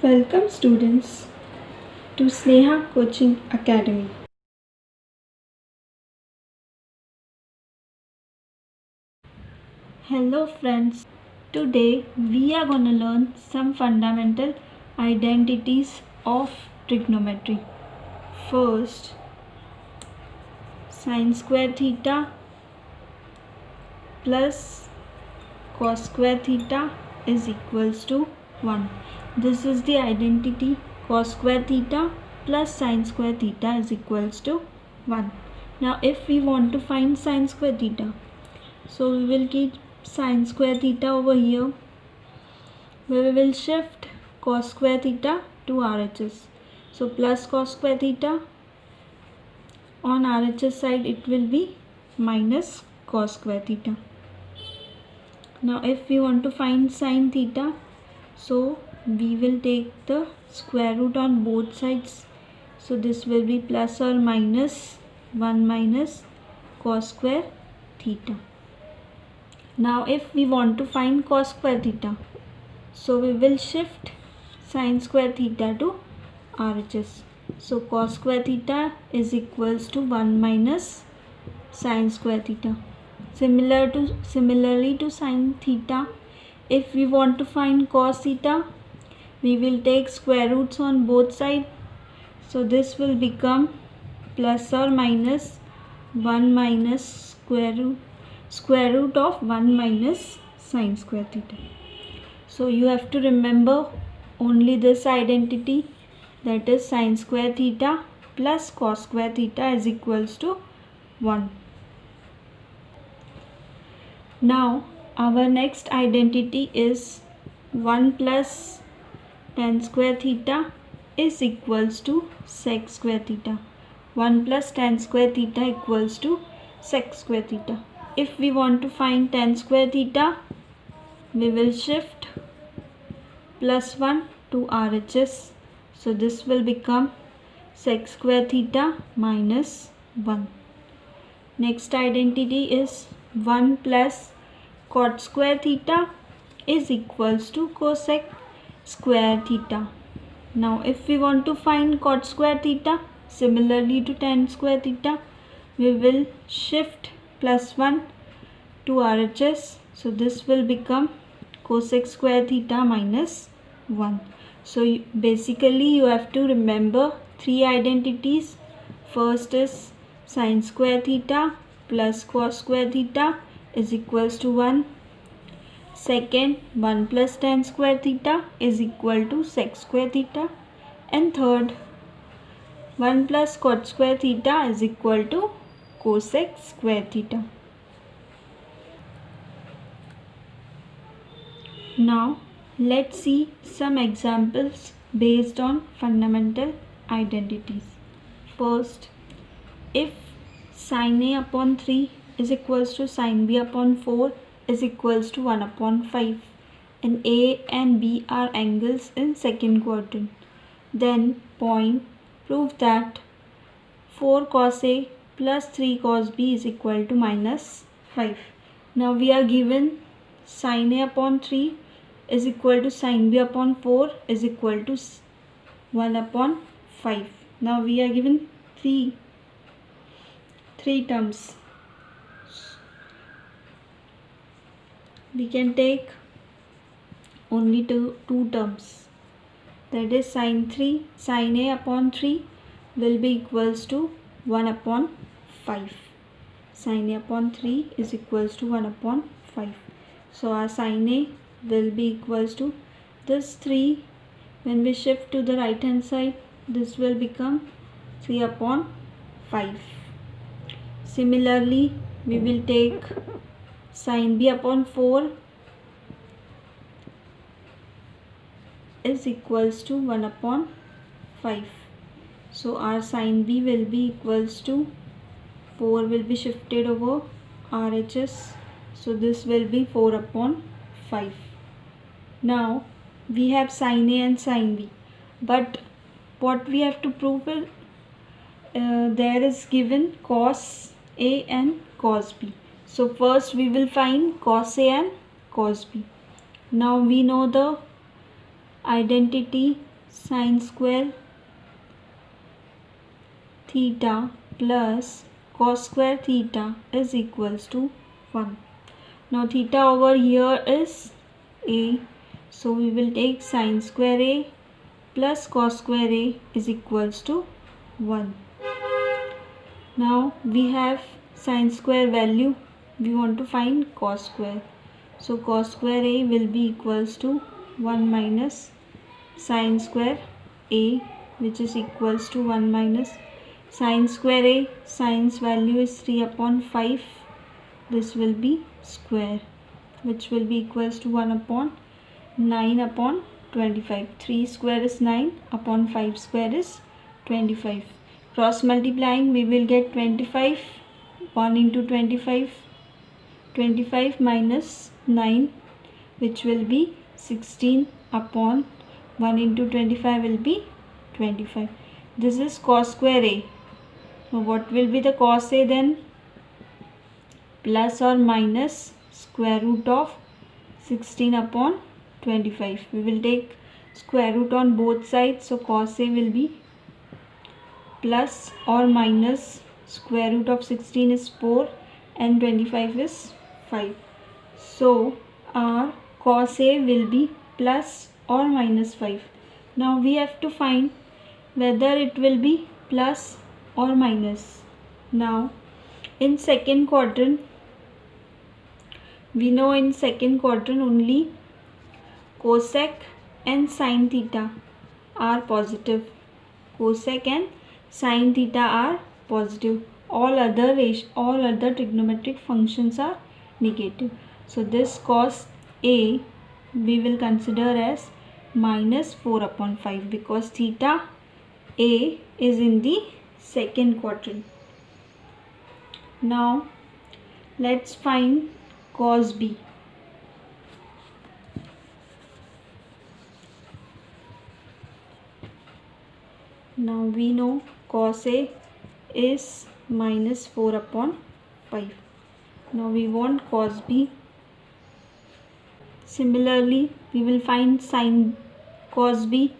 Welcome students to Sneha Coaching Academy. Hello friends, today we are going to learn some fundamental identities of trigonometry. First, sin square theta plus cos square theta is equals to 1. This is the identity cos square theta plus sin square theta is equals to 1. Now if we want to find sin square theta, so we will keep sin square theta over here, where we will shift cos square theta to RHS. So plus cos square theta, on RHS side it will be minus cos square theta. Now if we want to find sin theta, so we will take the square root on both sides. So this will be plus or minus 1 minus cos square theta. Now if we want to find cos square theta, so we will shift sin square theta to RHS. So cos square theta is equals to 1 minus sin square theta. Similarly to sin theta, if we want to find cos theta, we will take square roots on both sides. So this will become plus or minus 1 minus square root of 1 minus sin square theta. So you have to remember only this identity, that is sin square theta plus cos square theta is equals to 1. Now our next identity is 1 plus tan square theta is equals to sec square theta. 1 plus tan square theta equals to sec square theta. If we want to find tan square theta, we will shift plus 1 to RHS. So this will become sec square theta minus 1. Next identity is 1 plus cot square theta is equals to cosec square theta. Now if we want to find cot square theta, similarly to tan square theta, we will shift plus 1 to RHS. So this will become cosec square theta minus 1. So basically you have to remember three identities. First is sin square theta plus cos square theta is equals to 1. Second, 1 plus tan square theta is equal to sec square theta. And third, 1 plus cot square theta is equal to cosec square theta. Now let's see some examples based on fundamental identities. First, if sin A upon 3 is equals to sin B upon 4 is equals to 1 upon 5 and A and B are angles in second quadrant, then point prove that 4 cos A plus 3 cos B is equal to minus 5. Now we are given sin A upon 3 is equal to sin B upon 4 is equal to 1 upon 5. Now we are given three terms. We can take only two terms, that is sin A upon 3 will be equals to 1 upon 5. Sin A upon 3 is equals to 1 upon 5. So our sin A will be equals to this 3. When we shift to the right hand side, this will become 3 upon 5. Similarly, we will take sin B upon 4 is equals to 1 upon 5. So our sin B will be equals to 4 will be shifted over RHS. So this will be 4 upon 5. Now we have sin A and sin B, but what we have to prove is there is given cos A and cos B. So first we will find cos A and cos B. Now we know the identity sin square theta plus cos square theta is equals to 1. Now theta over here is a, so we will take sin square a plus cos square a is equals to 1. Now we have sin square value, we want to find cos square, so cos square a will be equals to 1 minus sin square a, which is equals to 1 minus sin square a. Sin's value is 3 upon 5, this will be square, which will be equals to 1 upon 9 upon 25. 3 square is 9 upon 5 square is 25. Cross multiplying, we will get 25, 1 into 25, 25 minus 9, which will be 16 upon 1 into 25 will be 25. This is cos square a. Now what will be the cos a then? Plus or minus square root of 16 upon 25. We will take square root on both sides, so cos a will be plus or minus square root of 16 is 4 and 25 is 5. So our cos a will be plus or minus 5. Now we have to find whether it will be plus or minus. Now in second quadrant, we know in second quadrant only cosec and sin theta are positive. Cosec and sin theta are positive. All other trigonometric functions are negative. So this cos a we will consider as minus 4 upon 5 because theta a is in the second quadrant. Now let's find cos b. Now we know cos a is minus 4 upon 5. Now we want cos b. Similarly, we will find sin cos b.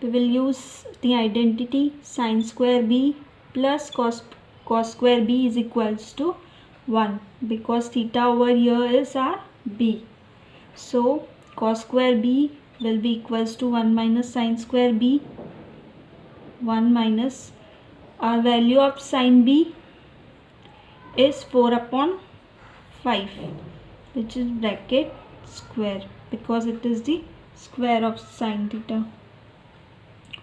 We will use the identity sin square b plus cos square b is equals to 1 because theta over here is our b. So cos square b will be equals to 1 minus sin square b, 1 minus our value of sin b is 4 upon 5, which is bracket square because it is the square of sin theta.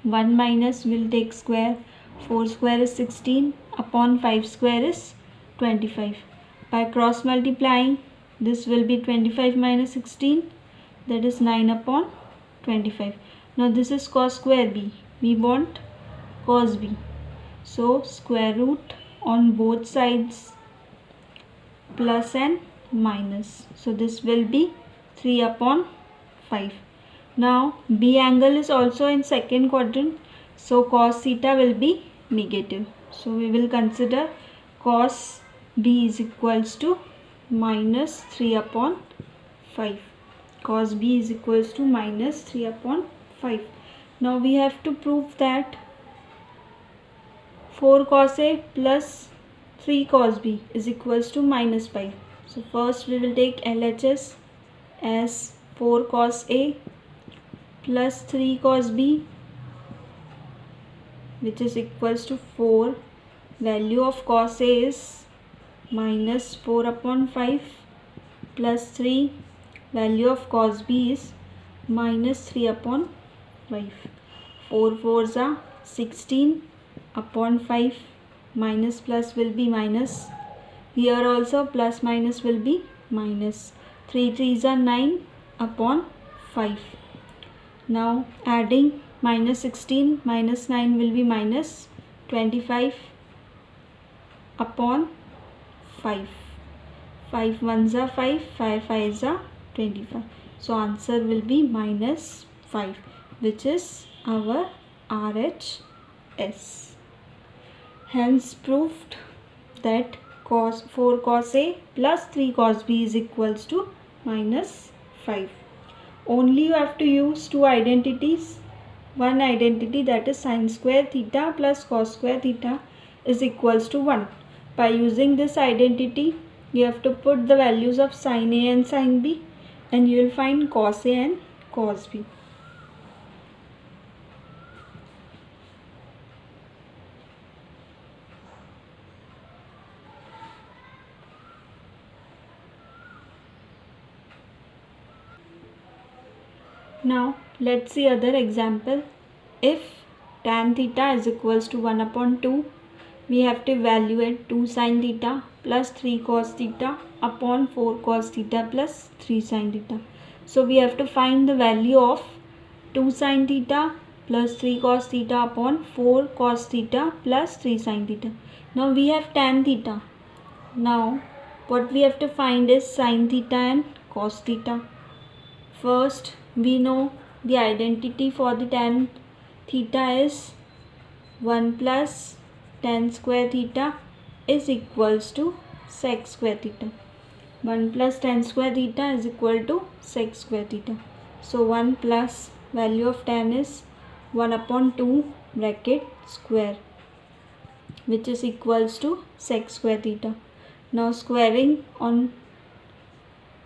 1 minus will take square, 4 square is 16 upon 5 square is 25. By cross multiplying, this will be 25 minus 16, that is 9 upon 25. Now this is cos square b, we want cos b, so square root on both sides plus and minus, so this will be 3 upon 5. Now b angle is also in second quadrant, so cos theta will be negative, so we will consider cos b is equals to minus 3 upon 5. Cos b is equals to minus 3 upon 5. Now we have to prove that 4 cos a plus 3 cos b is equals to minus 5. So first we will take LHS as 4 cos a plus 3 cos b, which is equals to 4. Value of cos a is minus 4 upon 5 plus 3. Value of cos b is minus 3 upon 5. 4 4s are 16 upon 5. Minus plus will be minus. Here also plus minus will be minus. 3 3s are 9 upon 5. Now adding minus 16 minus 9 will be minus 25 upon 5. 5 1s are 5, 5 5s are 25. So answer will be minus 5, which is our RHS. Hence proved that 4 cos a plus 3 cos b is equals to minus 5. only you have to use two identities. One identity, that is sin square theta plus cos square theta, is equals to 1. By using this identity, you have to put the values of sin A and sin B, and you will find cos A and cos B. Now let's see other example. If tan theta is equals to 1 upon 2, we have to evaluate 2 sin theta plus 3 cos theta upon 4 cos theta plus 3 sin theta. So we have to find the value of 2 sin theta plus 3 cos theta upon 4 cos theta plus 3 sin theta. Now we have tan theta. Now what we have to find is sin theta and cos theta. First, we know the identity for the tan theta is 1 plus tan square theta is equals to sec square theta. 1 plus tan square theta is equal to sec square theta. So 1 plus value of tan is 1 upon 2 bracket square, which is equals to sec square theta. Now squaring on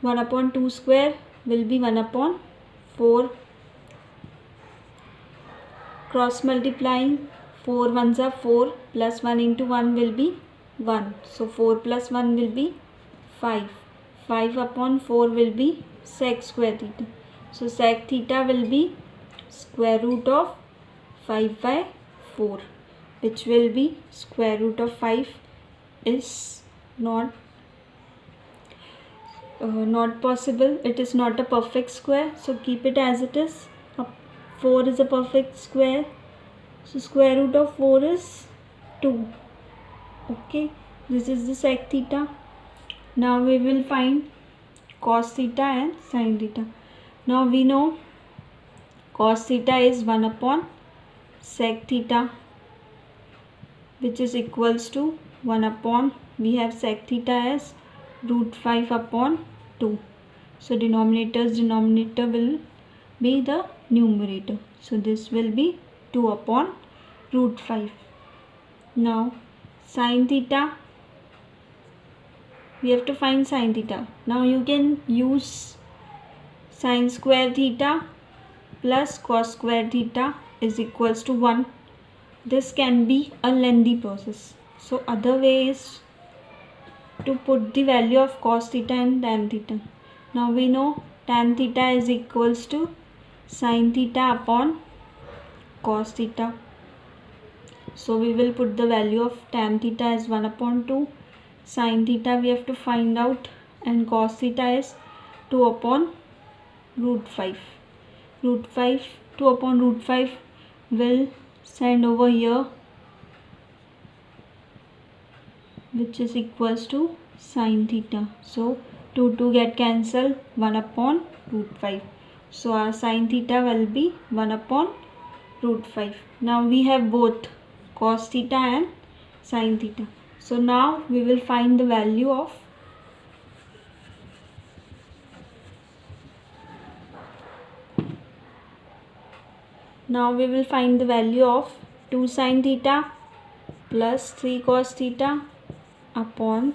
1 upon 2 square will be 1 upon 4. Cross multiplying, 4 ones are 4 plus 1 into 1 will be 1. So 4 plus 1 will be 5. 5 upon 4 will be sec square theta. So sec theta will be square root of 5 by 4, which will be square root of 5 is not possible. It is not a perfect square, so keep it as it is. 4 is a perfect square, so square root of 4 is 2. Okay, this is the sec theta. Now we will find cos theta and sin theta. Now we know cos theta is 1 upon sec theta, which is equals to 1 upon, we have sec theta as root 5 upon 2. So denominator will be the numerator. So this will be 2 upon root 5. Now sin theta, we have to find sin theta. Now you can use sin square theta plus cos square theta is equals to 1. This can be a lengthy process. So other way is to put the value of cos theta and tan theta. Now we know tan theta is equals to sin theta upon cos theta. So we will put the value of tan theta as 1 upon 2. Sin theta we have to find out, and cos theta is 2 upon root 5. 2 upon root 5 will send over here, which is equals to sin theta. So 2 get cancelled, 1 upon root 5. So our sin theta will be 1 upon root 5. Now we have both cos theta and sin theta. So now we will find the value of of 2 sin theta plus 3 cos theta upon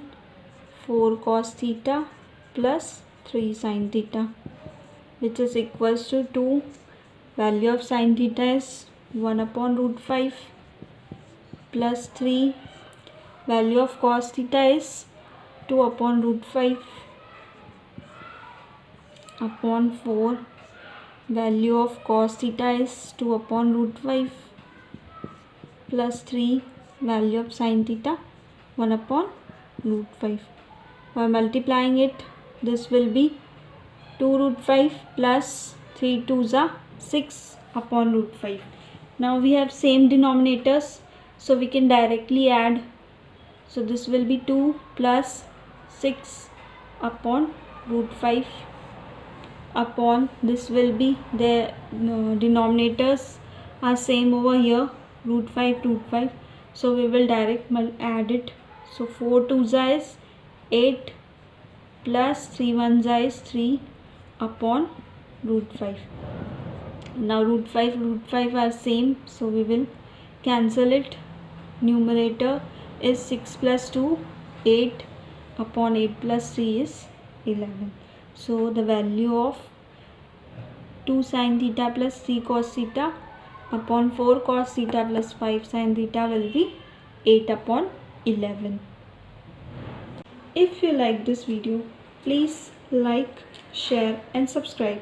4 cos theta plus 3 sin theta, which is equals to 2. Value of sin theta is 1 upon root 5 plus 3. Value of cos theta is 2 upon root 5 upon 4. Value of cos theta is 2 upon root 5 plus 3. Value of sin theta 1 upon root 5. By multiplying it, this will be 2 root 5 plus 3 2s are 6 upon root 5. Now we have same denominators, so we can directly add. So this will be 2 plus 6 upon root 5 upon, this will be the denominators are same over here, root 5. So we will direct add it. So 4 2s is 8 plus 3 1s is 3 upon root 5. Now root 5 are same, so we will cancel it. Numerator is 6 plus 2, 8 upon 8 plus 3 is 11. So the value of 2 sin theta plus 3 cos theta upon 4 cos theta plus 5 sin theta will be 8 upon 11. If you like this video, please like, share and subscribe.